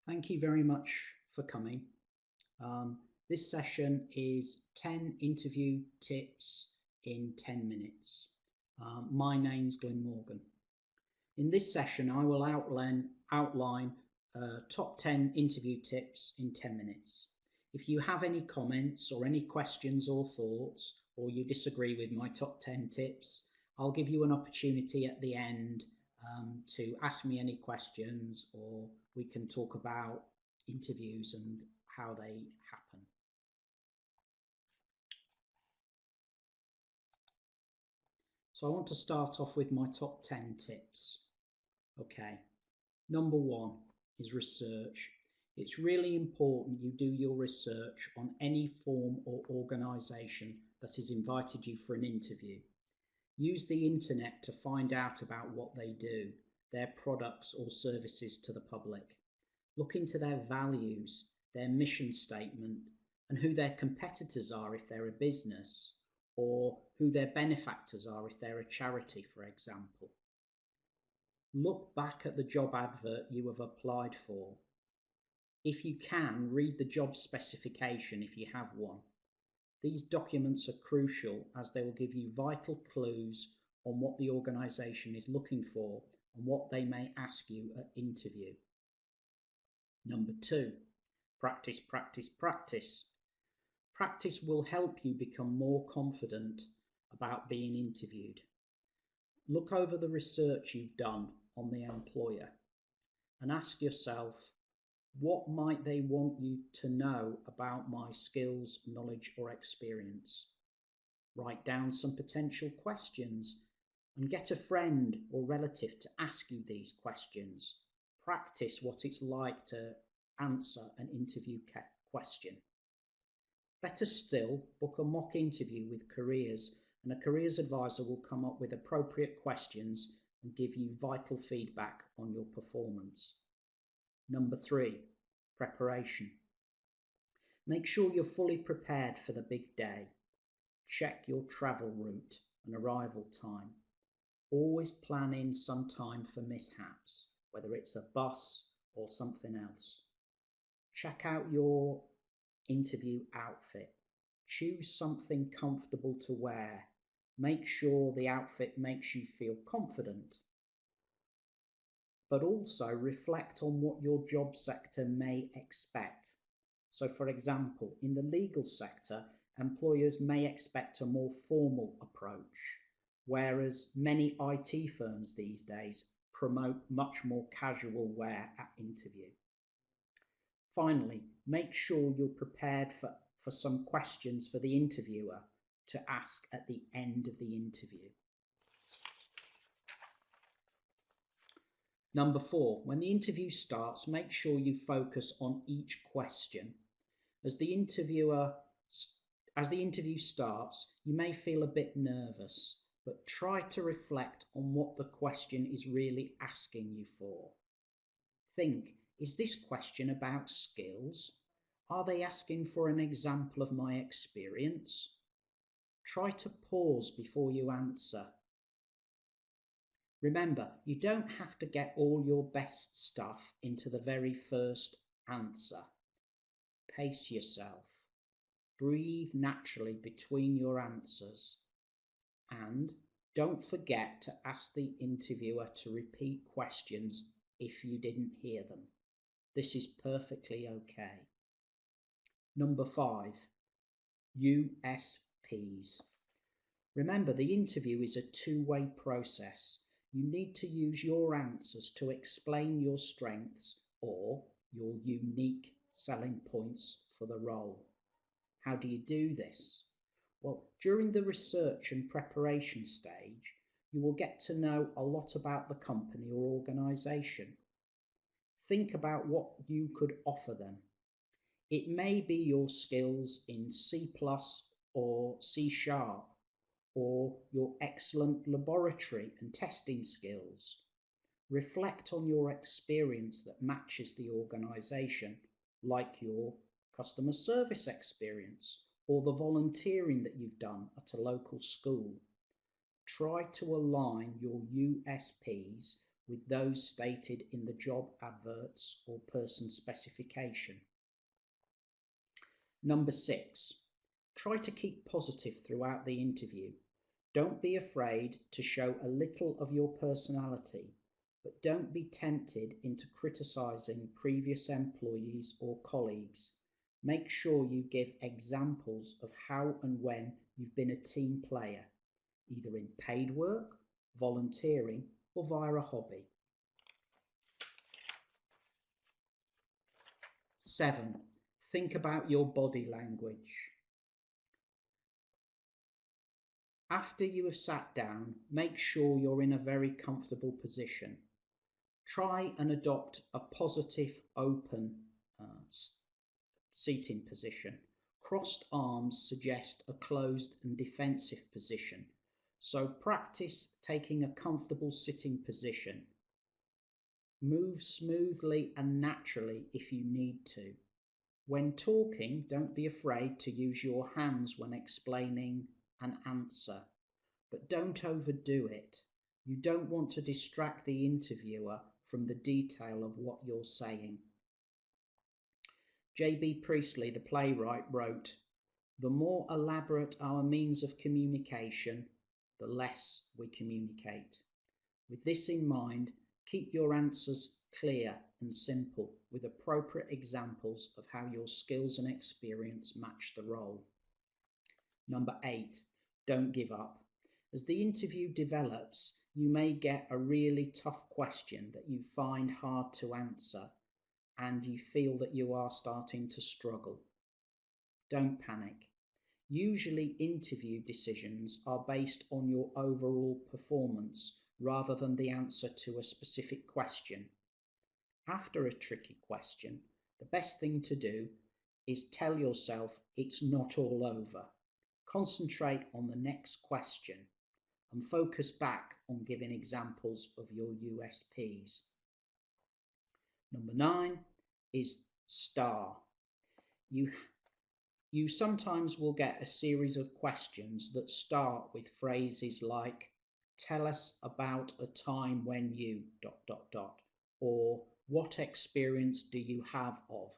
Thank you very much for coming. This session is 10 interview tips in 10 minutes. My name's Glyn Morgan. In this session, I will outline top 10 interview tips in 10 minutes. If you have any comments or any questions or thoughts, or you disagree with my top 10 tips, I'll give you an opportunity at the end to ask me any questions, or we can talk about interviews and how they happen. So I want to start off with my top 10 tips. Okay, number 1 is research. It's really important you do your research on any form or organisation that has invited you for an interview. Use the internet to find out about what they do, their products or services to the public. Look into their values, their mission statement, and who their competitors are if they're a business, or who their benefactors are if they're a charity, for example. Look back at the job advert you have applied for. If you can, read the job specification if you have one. These documents are crucial as they will give you vital clues on what the organisation is looking for and what they may ask you at interview. Number 2, practice, practice, practice. Practice will help you become more confident about being interviewed. Look over the research you've done on the employer and ask yourself, what might they want you to know about my skills, knowledge, or experience? Write down some potential questions and get a friend or relative to ask you these questions. Practice what it's like to answer an interview question. Better still, book a mock interview with careers, and a careers advisor will come up with appropriate questions and give you vital feedback on your performance. Number 3, preparation. Make sure you're fully prepared for the big day. Check your travel route and arrival time. Always plan in some time for mishaps, whether it's a bus or something else. Check out your interview outfit. Choose something comfortable to wear. Make sure the outfit makes you feel confident. But also reflect on what your job sector may expect. So, for example, in the legal sector, employers may expect a more formal approach, whereas many IT firms these days promote much more casual wear at interview. Finally, make sure you're prepared for some questions for the interviewer to ask at the end of the interview. Number 4, when the interview starts, make sure you focus on each question. As the interview starts, you may feel a bit nervous, but try to reflect on what the question is really asking you for. Think, is this question about skills? Are they asking for an example of my experience? Try to pause before you answer. Remember, you don't have to get all your best stuff into the very first answer. Pace yourself. Breathe naturally between your answers. And don't forget to ask the interviewer to repeat questions if you didn't hear them. This is perfectly okay. Number 5, USPs. Remember, the interview is a two-way process. You need to use your answers to explain your strengths or your unique selling points for the role. How do you do this? Well, during the research and preparation stage, you will get to know a lot about the company or organisation. Think about what you could offer them. It may be your skills in C+ or C#, or your excellent laboratory and testing skills. Reflect on your experience that matches the organisation, like your customer service experience or the volunteering that you've done at a local school. Try to align your USPs with those stated in the job adverts or person specification. Number 6, try to keep positive throughout the interview. Don't be afraid to show a little of your personality, but don't be tempted into criticising previous employees or colleagues. Make sure you give examples of how and when you've been a team player, either in paid work, volunteering, or via a hobby. 7, think about your body language. After you have sat down, make sure you're in a very comfortable position. Try and adopt a positive, open seating position. Crossed arms suggest a closed and defensive position, so practice taking a comfortable sitting position. Move smoothly and naturally if you need to. When talking, don't be afraid to use your hands when explaining an answer, but don't overdo it. You don't want to distract the interviewer from the detail of what you're saying. J.B. Priestley, the playwright, wrote, "The more elaborate our means of communication, the less we communicate." With this in mind, keep your answers clear and simple, with appropriate examples of how your skills and experience match the role. Number 8, don't give up. As the interview develops, you may get a really tough question that you find hard to answer, and you feel that you are starting to struggle. Don't panic. Usually interview decisions are based on your overall performance rather than the answer to a specific question. After a tricky question, the best thing to do is tell yourself it's not all over. Concentrate on the next question and focus back on giving examples of your USPs. Number 9 is STAR. You sometimes will get a series of questions that start with phrases like, "Tell us about a time when you ... or "What experience do you have of ...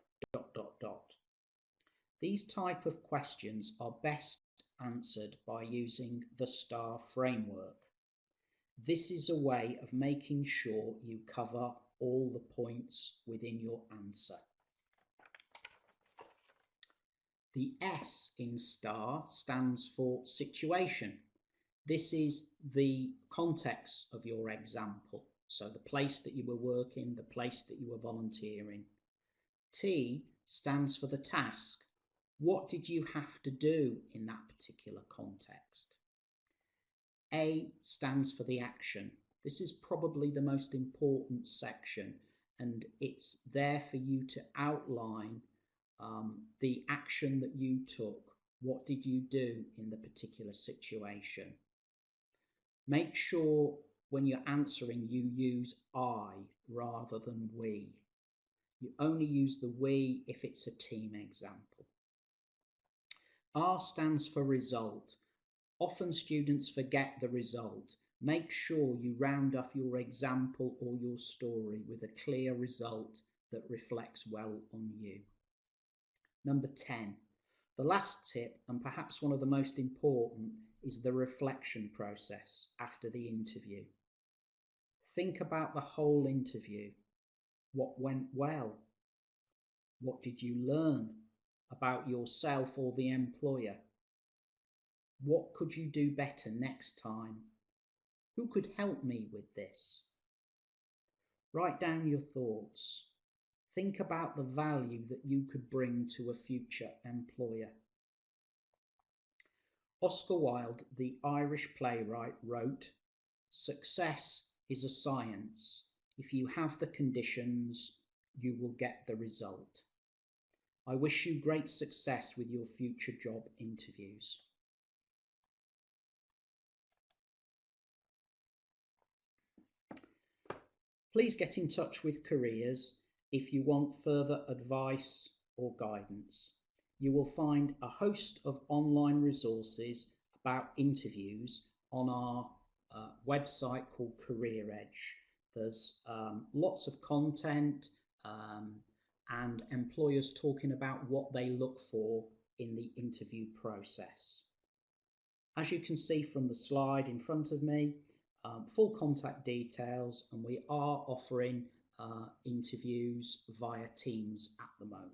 These type of questions are best answered by using the STAR framework. This is a way of making sure you cover all the points within your answer. The S in STAR stands for situation. This is the context of your example, so the place that you were working, the place that you were volunteering. T stands for the task. What did you have to do in that particular context? A stands for the action. This is probably the most important section, and it's there for you to outline the action that you took. What did you do in the particular situation? Make sure when you're answering you use I rather than we. You only use the we if it's a team example. R stands for result. Often students forget the result. Make sure you round off your example or your story with a clear result that reflects well on you. Number 10. The last tip, and perhaps one of the most important, is the reflection process after the interview. Think about the whole interview. What went well? What did you learn about yourself or the employer? What could you do better next time? Who could help me with this? Write down your thoughts. Think about the value that you could bring to a future employer. Oscar Wilde, the Irish playwright, wrote, "Success is a science. If you have the conditions, you will get the result." I wish you great success with your future job interviews. Please get in touch with Careers if you want further advice or guidance. You will find a host of online resources about interviews on our website called Career Edge. There's lots of content and employers talking about what they look for in the interview process. As you can see from the slide in front of me, full contact details, and we are offering interviews via Teams at the moment.